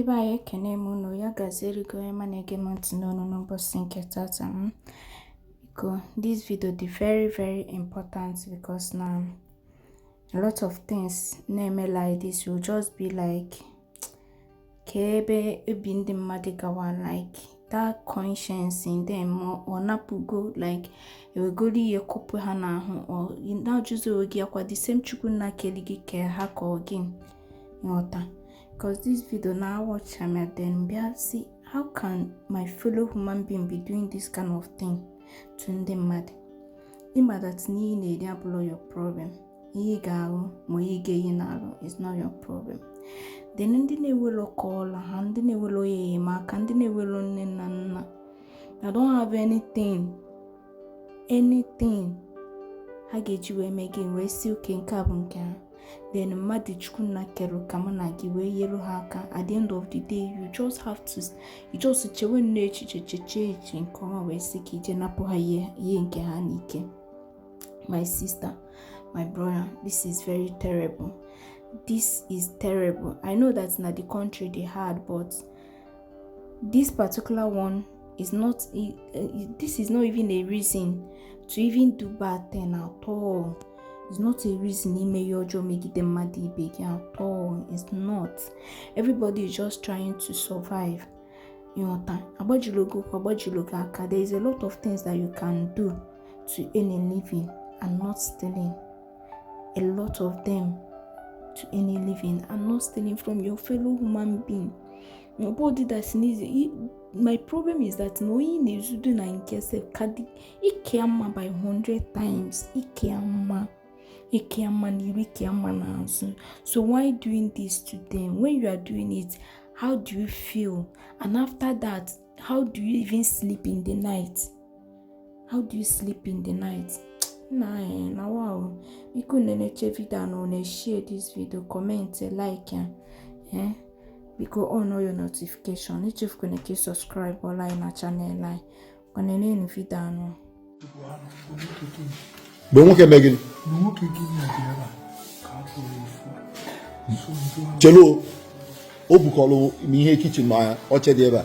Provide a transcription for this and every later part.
Ndị be anyị ekene m unu ya gaziri go ema na-ege m ntị n'ọnụ n'ụbọchị nke tata. This video is very important because now a lot of things na-eme like this will just be like kebe ebi ndị mmadụ gawa like that conscience in them or napugo like ewegoli ye kopu ha na ahụ or now just ogi akwa the same chukwu na keligi ke ha ka again ngota. Because this video now I watch him and then be see how can my fellow human being be doing this kind of thing to them mad. Ima that ni ne blow your problem. Igao moige yinalo is not your problem. Then ndine will call and ndine will ye mark and ndine will nana. I don't have anything. I get you making we still can carbon can. Then madi chukuna kero kamana giwe yellow haka. At the end of the day, you just have to chewe nechi in koma we siki jenapo haye yenke hanike. My sister, my brother, this is very terrible. This is terrible. I know that's not the country they had, but this particular one is not. This is not even a reason to even do bad thing at all. It's not a reason he may yojo make them mad big at all. It's not. Everybody is just trying to survive. You know that there is a lot of things that you can do to earn a living and not stealing. A lot of them to earn a living and not stealing from your fellow human being. Nobody that's easy. My problem is that no one is doing in case kadi ikema by 100 times. Ikema So why doing this to them? When you are doing it, how do you feel? And after that, how do you even sleep in the night? How do you sleep in the night? Nah, wow. You couldn't share this video, comment, like, because on all your notification. If you've connected, subscribe or like my channel, like. When any video no. Chelo, obukolo mi he kitchen ma oche de eba.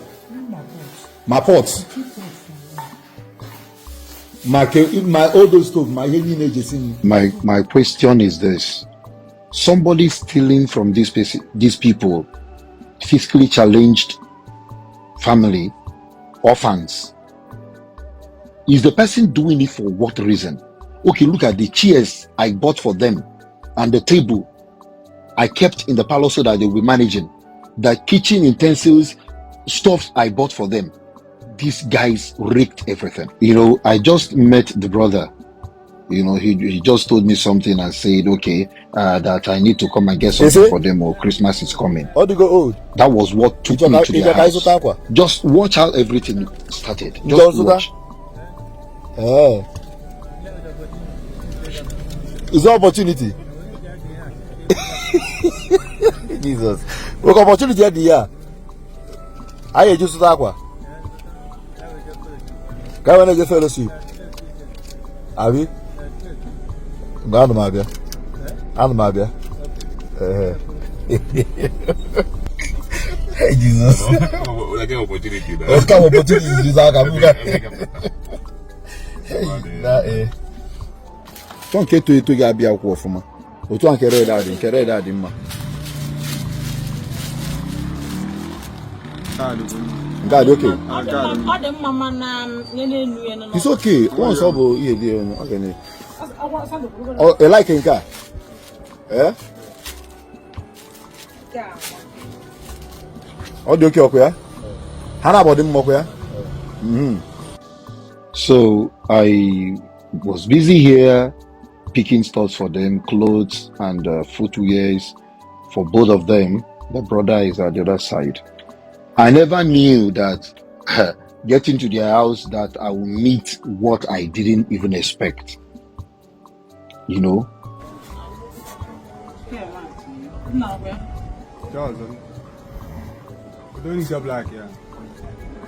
My pot. My old stove, my question is this. Somebody stealing from these people, physically challenged family, orphans. Is the person doing it for what reason? Okay, look at the chairs I bought for them and the table I kept in the parlor so that they will be managing. The kitchen utensils, stuff I bought for them. These guys wrecked everything. You know, I just met the brother. You know, he just told me something and said, okay, that I need to come and get something for them or Christmas is coming. How do you go old? That was what took me to their house. Just watch how everything started. Just watch. It's an opportunity. Jesus. What opportunity at the year? I just aqua. Can I get fellowship? Have you? I'm Mabia. Hey, Jesus. Like an opportunity. What kind of opportunity is that? Don't get to Gabi Aqua for me. Or to carry that in ma. God, okay. It's okay. Once over here, okay. Oh, you like in car? Eh? Oh, do you okay? How about them, okay? So I was busy here picking stuff for them, clothes and footwears for both of them. The brother is at the other side. I never knew that getting to their house that I will meet what I didn't even expect. You know?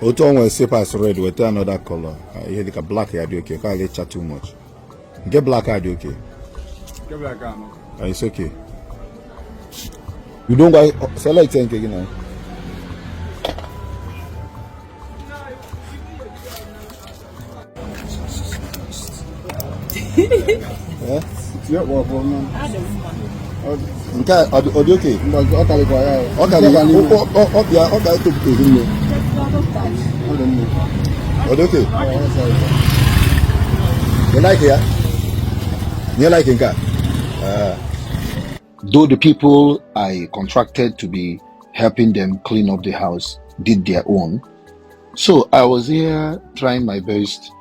Oton will say pass red with another color. You like a black hair, okay? Can't let chat too much. Get black hair, okay? Get black hair, it's okay. You don't go select anything again. Yeah, well, man. Nke ọ dị oke? Ọ karịkwa ya. Ọ ga-etopụta ezinụlọ. Ọ dị oke? You like ya? You like nke a? Though the people I contracted to be helping them clean up the house did their own, so I was here trying my best,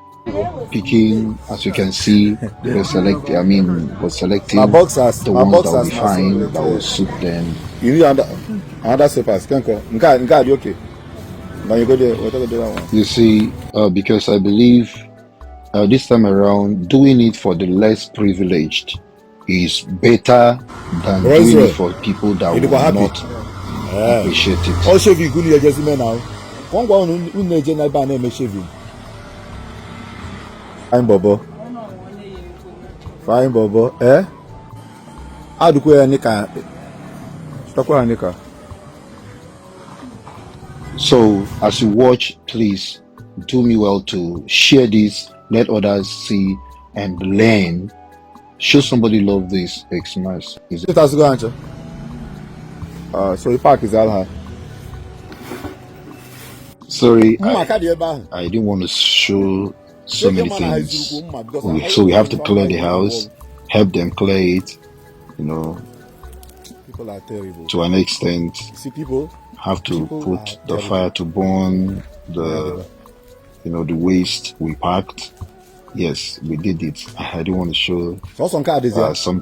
picking, as you can see, was selecting My boxers, the my ones that will boxers be fine, that will suit them. You need another slippers. Nke a dị oke? Now you go there. We'll talk about that one. You see, because I believe this time around, doing it for the less privileged is better than doing it for people that will not appreciate it. All shaving good here, just now. One eje na ebe a na-eme shaving. Fine bobo. Fine bobo. Adukwe ya nika. Stakwa ya nika. So, as you watch, please do me well to share this, let others see and learn. Show somebody love this Xmas. Is it as go answer? So the park is all high. Sorry, I didn't want to show so many things. So we have to clear the house, help them clear it, People are terrible. to an extent. See people Have to put the fire to burn, the waste we packed. Yes, we did it. I didn't want to show some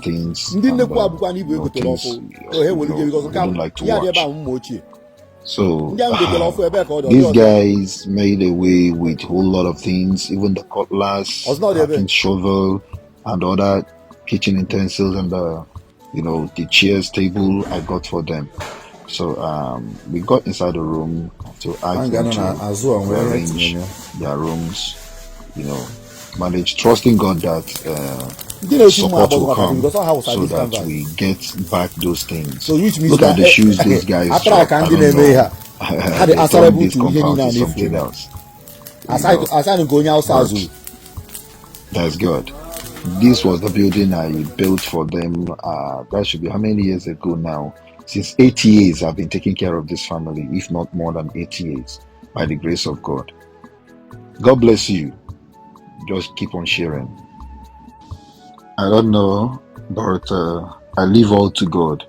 things. We don't like to watch. So these guys made away with a whole lot of things, even the cutlass, shovel, and other kitchen utensils, and the chairs, table I got for them. So we got inside the room to ask them to arrange their rooms, manage, trusting God that support will come so that we get back those things. So which means look at the shoes these guys drop. I don't know. This compound is something else. That's good. This was the building I built for them. That should be how many years ago now? Since 8 years, I've been taking care of this family, if not more than 8 years, by the grace of God. God bless you. Just keep on sharing. I don't know, but I leave all to God.